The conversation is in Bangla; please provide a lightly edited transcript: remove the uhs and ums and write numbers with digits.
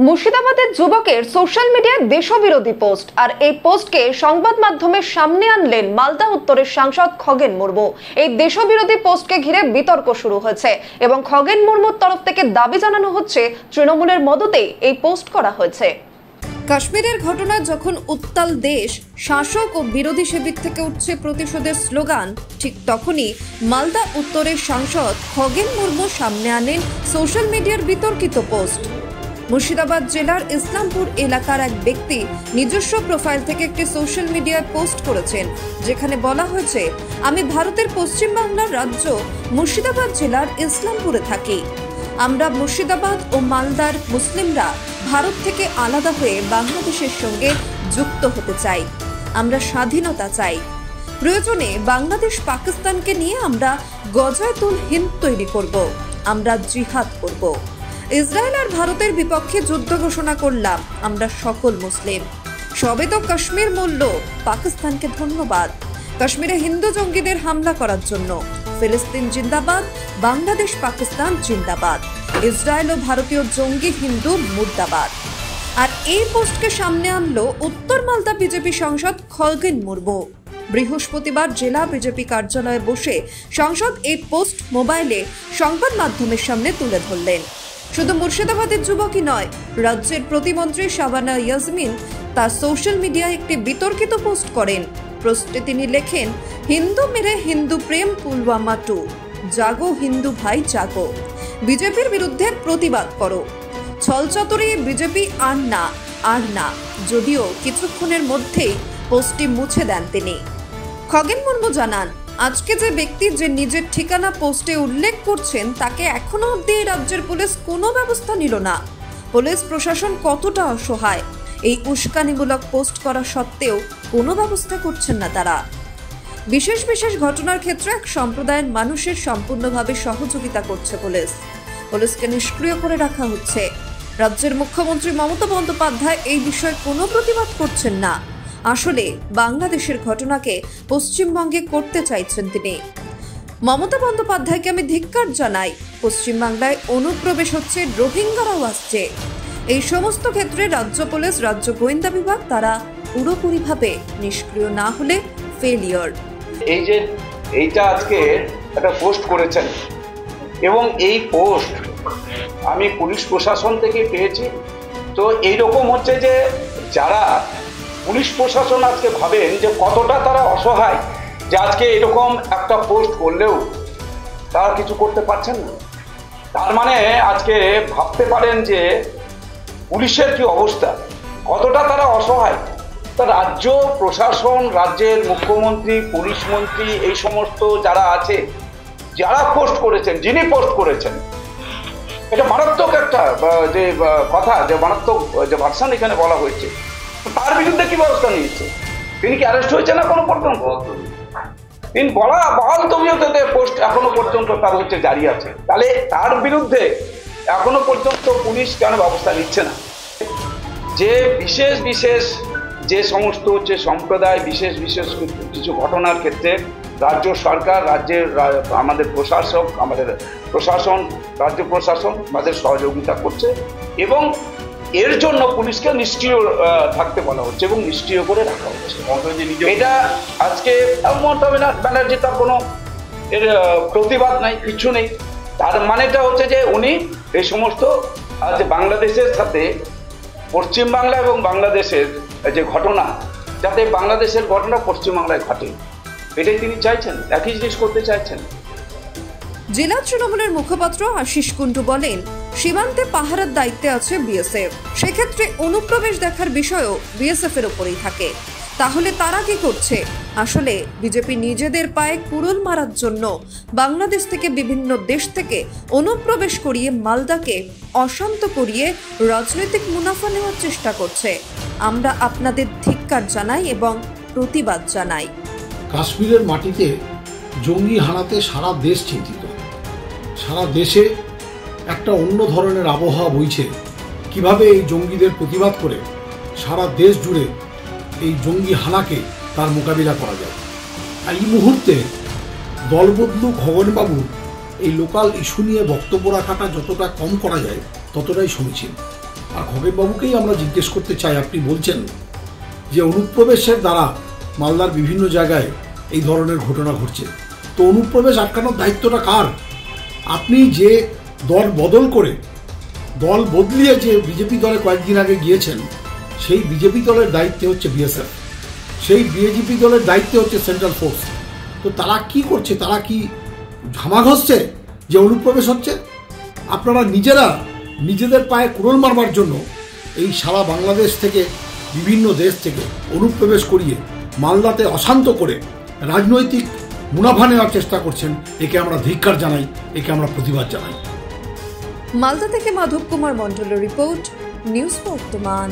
মুর্শিদাবাদের যুবকের সোশ্যাল মিডিয়ায় দেশবিরোধী পোস্ট আর এই পোস্টকে সংবাদ মাধ্যমের সামনে আনলেন মালদা উত্তরের সাংসদ খগেন মুর্মু। এই দেশবিরোধী পোস্টকে ঘিরে বিতর্ক শুরু হয়েছে এবং খগেন মুর্মুর তরফ থেকে দাবি জানানো হচ্ছে তৃণমূলের মদতেই এই পোস্ট করা হয়েছে। কাশ্মীরের ঘটনা যখন উত্তাল দেশ, শাসক ও বিরোধী সেদিক থেকে উঠছে প্রতিশোধের স্লোগান, ঠিক তখনই মালদা উত্তরের সাংসদ খগেন মুর্মু সামনে আনেন সোশ্যাল মিডিয়ার বিতর্কিত পোস্ট। মুর্শিদাবাদ জেলার ইসলামপুর এলাকার এক ব্যক্তি নিজস্ব প্রোফাইল থেকে একটি সোশ্যাল মিডিয়ায় পোস্ট করেছেন, যেখানে বলা হয়েছে, আমি ভারতের পশ্চিম বাংলার রাজ্য মুর্শিদাবাদ জেলার ইসলামপুরে থাকি। আমরা মুর্শিদাবাদ ও মালদার মুসলিমরা ভারত থেকে আলাদা হয়ে বাংলাদেশের সঙ্গে যুক্ত হতে চাই। আমরা স্বাধীনতা চাই। প্রয়োজনে বাংলাদেশ পাকিস্তানকে নিয়ে আমরা গজায়তুল হিন্দ তৈরি করব। আমরা জিহাদ করব। ইসরায়েল আর ভারতের বিপক্ষে যুদ্ধ ঘোষণা করলাম। আমরা সকল মুসলিম। সবে তো কাশ্মীর মূল্য, পাকিস্তানকে ধন্যবাদ। কাশ্মীরে হিন্দু জঙ্গিদের হামলা করার জন্য। ফিলিস্তিন জিন্দাবাদ, বাংলাদেশ পাকিস্তান জিন্দাবাদ। ইসরায়েল ও ভারতীয় জঙ্গি হিন্দু মুর্দাবাদ। আর এই পোস্টকে সামনে আনলো উত্তর মালদা বিজেপি সাংসদ খগেন মুর্মু। বৃহস্পতিবার জেলা বিজেপি কার্যালয়ে বসে সাংসদ এই পোস্ট মোবাইলে সংবাদ মাধ্যমের সামনে তুলে ধরলেন। শুধু মুর্শিদাবাদের যুবকই নয়, রাজ্যের প্রতিমন্ত্রী শাবানা ইয়াসমিন তার সোশ্যাল মিডিয়ায় একটি বিতর্কিত পোস্ট করেন। পোস্টে তিনি লেখেন, হিন্দু মেরে হিন্দু প্রেম পুলওয়ামা 2, জাগো হিন্দু ভাই জাগো, বিজেপির বিরুদ্ধে প্রতিবাদ করো। ছলচাতুরি বিজেপি আর না। যদিও কিছুক্ষণের মধ্যেই পোস্টটি মুছে দেন তিনি। খগেন মুর্মু জানান, আজকে যে ব্যক্তি যে নিজের ঠিকানা পোস্টে উল্লেখ করছেন, তাকে এখনো অবধি রাজ্যের পুলিশ কোনো ব্যবস্থা নিল না। পুলিশ প্রশাসন কতটা অসহায়, এই উস্কানিমূলক পোস্ট করা সত্ত্বেও কোনো ব্যবস্থা করছেন না তারা। বিশেষ ঘটনার ক্ষেত্রে এক সম্প্রদায়ের মানুষের সম্পূর্ণভাবে সহযোগিতা করছে পুলিশকে নিষ্ক্রিয় করে রাখা হচ্ছে। রাজ্যের মুখ্যমন্ত্রী মমতা বন্দ্যোপাধ্যায় এই বিষয়ে কোনো প্রতিবাদ করছেন না। আসলে বাংলাদেশের ঘটনাকে পশ্চিমবঙ্গে করতে চাইছেন তিনি। মমতা বন্দ্যোপাধ্যায়কে আমি ধিক্কার জানাই। পশ্চিমবাংলায় অনুপ্রবেশ হচ্ছে, রোহিঙ্গারাও আসছে। এই সমস্ত ক্ষেত্রে রাজ্য পুলিশ, রাজ্য গোয়েন্দা বিভাগ তারা পুরোপুরিভাবে নিষ্ক্রিয় না হলে ফেলিওর। এইটা আজকে একটা পোস্ট করেছেন এবং এই পোস্ট আমি পুলিশ প্রশাসন থেকে পেয়েছি। তো এইরকম হচ্ছে যে যারা পুলিশ প্রশাসন আজকে ভাবেন যে কতটা তারা অসহায়, যে আজকে এরকম একটা পোস্ট করলেও তারা কিছু করতে পারছেন না। তার মানে আজকে ভাবতে পারেন যে পুলিশের কি অবস্থা, কতটা তারা অসহায়। তা রাজ্য প্রশাসন, রাজ্যের মুখ্যমন্ত্রী, পুলিশ মন্ত্রী, এই সমস্ত যারা আছে, যারা পোস্ট করেছেন, যিনি পোস্ট করেছেন, এটা মারাত্মক একটা যে কথা, যে মারাত্মক যে ভার্সন এখানে বলা হয়েছে, তার বিরুদ্ধে কি ব্যবস্থা নিয়েছে? তিনি কি অ্যারেস্ট হয়েছে না কোনো পর্যন্ত? তিনি বহাল তবিয়তে পোস্ট এখনো পর্যন্ত তার হচ্ছে জারি আছে। তাহলে তার বিরুদ্ধে এখনো পর্যন্ত পুলিশ কেন ব্যবস্থা নিচ্ছে না? যে বিশেষ যে সমস্ত হচ্ছে সম্প্রদায়, বিশেষ কিছু ঘটনার ক্ষেত্রে রাজ্য সরকার, রাজ্যের আমাদের প্রশাসন, রাজ্য প্রশাসন আমাদের সহযোগিতা করছে এবং এর জন্য পুলিশকে নিষ্ক্রিয় থাকতে বলা হচ্ছে এবং নিষ্ক্রিয় করে রাখা হচ্ছে। এটা আজকে মমতা ব্যানার্জি তার কোনো এর প্রতিবাদ নাই, কিছু নেই। তার মানেটা হচ্ছে যে উনি এই সমস্ত যে বাংলাদেশের সাথে পশ্চিমবাংলা এবং বাংলাদেশের যে ঘটনা, যাতে বাংলাদেশের ঘটনা পশ্চিমবাংলায় ঘটে, এটাই তিনি চাইছেন, একই জিনিস করতে চাইছেন। জেলা তৃণমূলের মুখপাত্র আশিস কুন্ডু বলেন, সীমান্তে পাহারার দায়িত্বে আছে বিএসএফ। সেক্ষেত্রে অনুপ্রবেশ দেখার বিষয়ও বিএসএফ এর উপরেই থাকে। তাহলে তারা কি করছে? আসলে বিজেপি নিজেদের পায়ে কুড়ুল মারার জন্য বাংলাদেশ থেকে বিভিন্ন দেশ থেকে অনুপ্রবেশ করিয়ে মালদাকে অশান্ত করিয়ে রাজনৈতিক মুনাফা নেওয়ার চেষ্টা করছে। আমরা আপনাদের ধিক্কার জানাই এবং প্রতিবাদ জানাই। কাশ্মীরের মাটিতে জঙ্গি হানাতে সারা দেশ চিন্তিত। সারা দেশে একটা অন্য ধরনের আবহাওয়া বইছে। কিভাবে এই জঙ্গিদের প্রতিবাদ করে সারা দেশ জুড়ে এই জঙ্গি হানাকে তার মোকাবিলা করা যায়। আর এই মুহূর্তে দলবদলু খগেনবাবু এই লোকাল ইস্যু নিয়ে বক্তব্য রাখাটা যতটা কম করা যায় ততটাই সমীচীন। আর খগেনবাবুকেই আমরা জিজ্ঞেস করতে চাই, আপনি বলছেন যে অনুপ্রবেশের দ্বারা মালদার বিভিন্ন জায়গায় এই ধরনের ঘটনা ঘটছে, তো অনুপ্রবেশ আটকানোর দায়িত্বটা কার? আপনি যে দল বদল করে, দল বদলিয়ে যে বিজেপি দলে কয়েকদিন আগে গিয়েছেন, সেই বিজেপি দলের দায়িত্বে হচ্ছে বিএসএফ, সেই বিজেপি দলের দায়িত্বে হচ্ছে সেন্ট্রাল ফোর্স। তো তারা কি করছে? তারা কি ঝামা ঘষছে যে অনুপ্রবেশ হচ্ছে? আপনারা নিজেরা নিজেদের পায়ে কুড়োল মারবার জন্য এই সারা বাংলাদেশ থেকে, বিভিন্ন দেশ থেকে অনুপ্রবেশ করিয়ে মালদাতে অশান্ত করে রাজনৈতিক মুনাফা নেওয়ার চেষ্টা করছেন। একে আমরা ধিক্কার জানাই, একে আমরা প্রতিবাদ জানাই। মালদা থেকে মাধব কুমার মণ্ডলের রিপোর্ট, নিউজ বর্তমান।